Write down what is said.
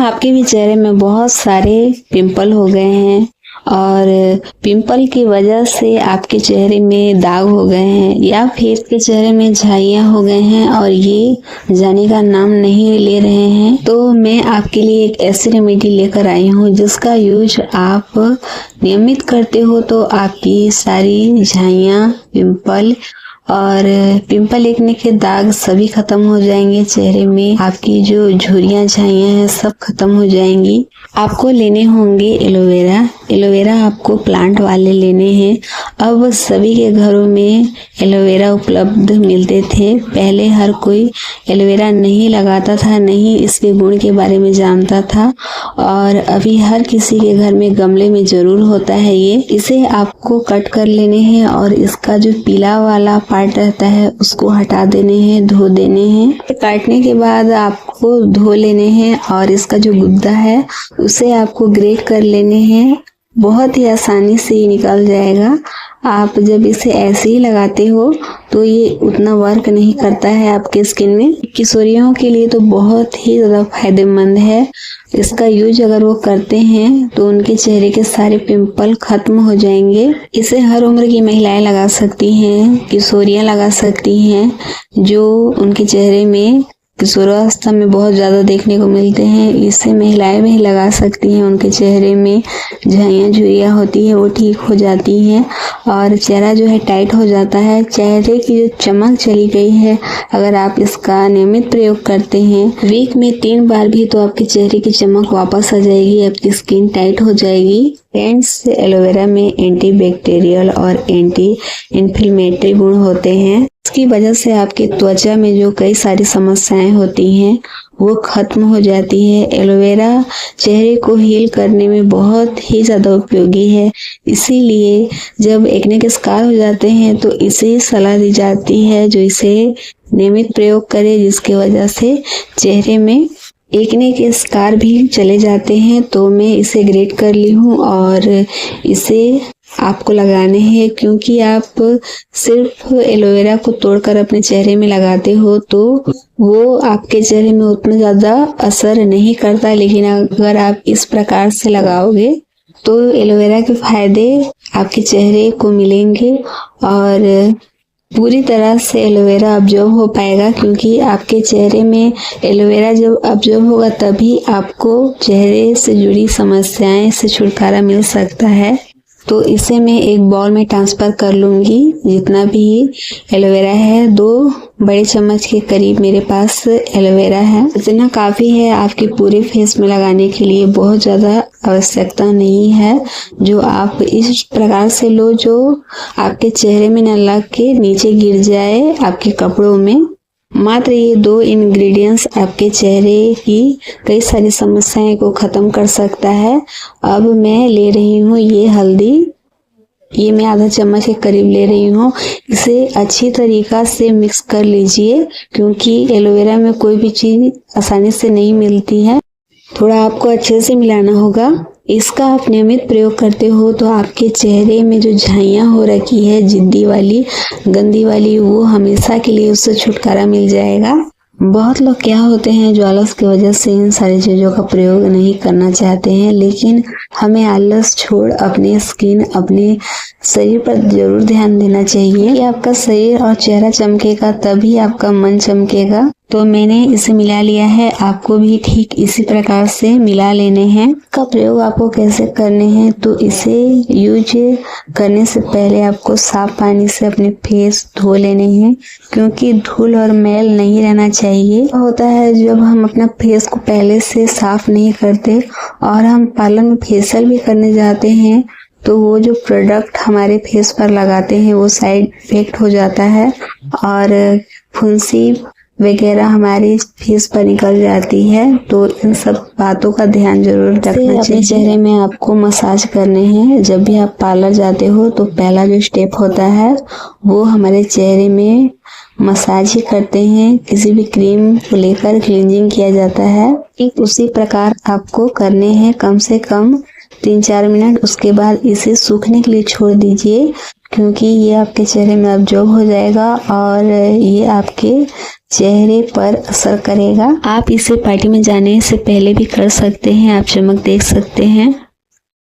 आपके भी चेहरे में बहुत सारे पिंपल हो गए हैं और पिंपल की वजह से आपके चेहरे में दाग हो गए हैं या फिर के चेहरे में झाइयाँ हो गए हैं और ये जाने का नाम नहीं ले रहे हैं, तो मैं आपके लिए एक ऐसी रेमेडी लेकर आई हूँ जिसका यूज आप नियमित करते हो तो आपकी सारी झाइयाँ, पिंपल और पिंपल एक्ने के दाग सभी खत्म हो जाएंगे। चेहरे में आपकी जो झुर्रियाँ झाइयाँ हैं सब खत्म हो जाएंगी। आपको लेने होंगे एलोवेरा। एलोवेरा आपको प्लांट वाले लेने हैं। अब सभी के घरों में एलोवेरा उपलब्ध मिलते थे। पहले हर कोई एलोवेरा नहीं लगाता था, नहीं इसके गुण के बारे में जानता था, और अभी हर किसी के घर में गमले में जरूर होता है ये। इसे आपको कट कर लेने हैं और इसका जो पीला वाला पार्ट रहता है उसको हटा देने हैं, धो देने हैं। काटने के बाद आपको धो लेने हैं और इसका जो गुद्दा है उसे आपको ग्रेट कर लेने हैं। बहुत ही आसानी से ये निकल जाएगा। आप जब इसे ऐसे ही लगाते हो तो ये उतना वर्क नहीं करता है आपके स्किन में। किशोरियों के लिए तो बहुत ही ज़्यादा फायदेमंद है। इसका यूज अगर वो करते हैं तो उनके चेहरे के सारे पिंपल खत्म हो जाएंगे। इसे हर उम्र की महिलाएं लगा सकती हैं, किशोरियां लगा सकती हैं जो उनके चेहरे में किशोरावस्था में बहुत ज़्यादा देखने को मिलते हैं। इसे महिलाएं भी लगा सकती हैं। उनके चेहरे में झाइयाँ झुर्रियाँ होती है वो ठीक हो जाती हैं और चेहरा जो है टाइट हो जाता है। चेहरे की जो चमक चली गई है अगर आप इसका नियमित प्रयोग करते हैं वीक में 3 बार भी, तो आपके चेहरे की चमक वापस आ जाएगी, आपकी स्किन टाइट हो जाएगी। फ्रेंड्स, एलोवेरा में एंटी बैक्टीरियल और एंटी इन्फ्लेमेटरी गुण होते हैं। इसकी वजह से आपकी त्वचा में जो कई सारी समस्याएं होती हैं वो खत्म हो जाती है। एलोवेरा चेहरे को हील करने में बहुत ही ज़्यादा उपयोगी है। इसीलिए जब एक्ने के शिकार हो जाते हैं तो इसे सलाह दी जाती है जो इसे नियमित प्रयोग करे, जिसकी वजह से चेहरे में एक्ने के शिकार भी चले जाते हैं। तो मैं इसे ग्रेट कर ली हूँ और इसे आपको लगाने हैं। क्योंकि आप सिर्फ एलोवेरा को तोड़कर अपने चेहरे में लगाते हो तो वो आपके चेहरे में उतना ज़्यादा असर नहीं करता, लेकिन अगर आप इस प्रकार से लगाओगे तो एलोवेरा के फायदे आपके चेहरे को मिलेंगे और पूरी तरह से एलोवेरा अब्जॉर्ब हो पाएगा। क्योंकि आपके चेहरे में एलोवेरा जब अब्जॉर्ब होगा तभी आपको चेहरे से जुड़ी समस्याएं से छुटकारा मिल सकता है। तो इसे मैं एक बाउल में ट्रांसफ़र कर लूँगी। जितना भी एलोवेरा है 2 बड़े चम्मच के करीब मेरे पास एलोवेरा है। इतना काफ़ी है आपके पूरे फेस में लगाने के लिए, बहुत ज़्यादा आवश्यकता नहीं है। जो आप इस प्रकार से लो जो आपके चेहरे में न लग के नीचे गिर जाए आपके कपड़ों में। मात्र ये 2 इंग्रेडिएंट्स आपके चेहरे की कई सारी समस्याएं को ख़त्म कर सकता है। अब मैं ले रही हूँ ये हल्दी, ये मैं आधा चम्मच के करीब ले रही हूँ। इसे अच्छी तरीक़ा से मिक्स कर लीजिए क्योंकि एलोवेरा में कोई भी चीज़ आसानी से नहीं मिलती है, थोड़ा आपको अच्छे से मिलाना होगा। इसका आप नियमित प्रयोग करते हो तो आपके चेहरे में जो झाइयाँ हो रखी है जिद्दी वाली, गंदी वाली, वो हमेशा के लिए उससे छुटकारा मिल जाएगा। बहुत लोग क्या होते हैं जो आलस की वजह से इन सारी चीज़ों का प्रयोग नहीं करना चाहते हैं, लेकिन हमें आलस छोड़ अपने स्किन, अपने शरीर पर जरूर ध्यान देना चाहिए कि आपका शरीर और चेहरा चमकेगा तभी आपका मन चमकेगा। तो मैंने इसे मिला लिया है, आपको भी ठीक इसी प्रकार से मिला लेने हैं। इसका प्रयोग आपको कैसे करने हैं, तो इसे यूज करने से पहले आपको साफ पानी से अपने फेस धो लेने हैं क्योंकि धूल और मैल नहीं रहना चाहिए। होता है जब हम अपना फेस को पहले से साफ नहीं करते और हम पार्लर में फेशियल भी करने जाते हैं तो वो जो प्रोडक्ट हमारे फेस पर लगाते हैं वो साइड इफेक्ट हो जाता है और फुंसी वगैरह हमारे फेस पर निकल जाती है। तो इन सब बातों का ध्यान जरूर रखना चाहिए। अपने चेहरे में आपको मसाज करने हैं। जब भी आप पार्लर जाते हो तो पहला जो स्टेप होता है वो हमारे चेहरे में मसाज ही करते हैं, किसी भी क्रीम को लेकर क्लींजिंग किया जाता है। ठीक उसी प्रकार आपको करने हैं कम से कम 3-4 मिनट। उसके बाद इसे सूखने के लिए छोड़ दीजिए क्योंकि ये आपके चेहरे में अब्जॉर्ब हो जाएगा और ये आपके चेहरे पर असर करेगा। आप इसे पार्टी में जाने से पहले भी कर सकते हैं। आप चमक देख सकते हैं।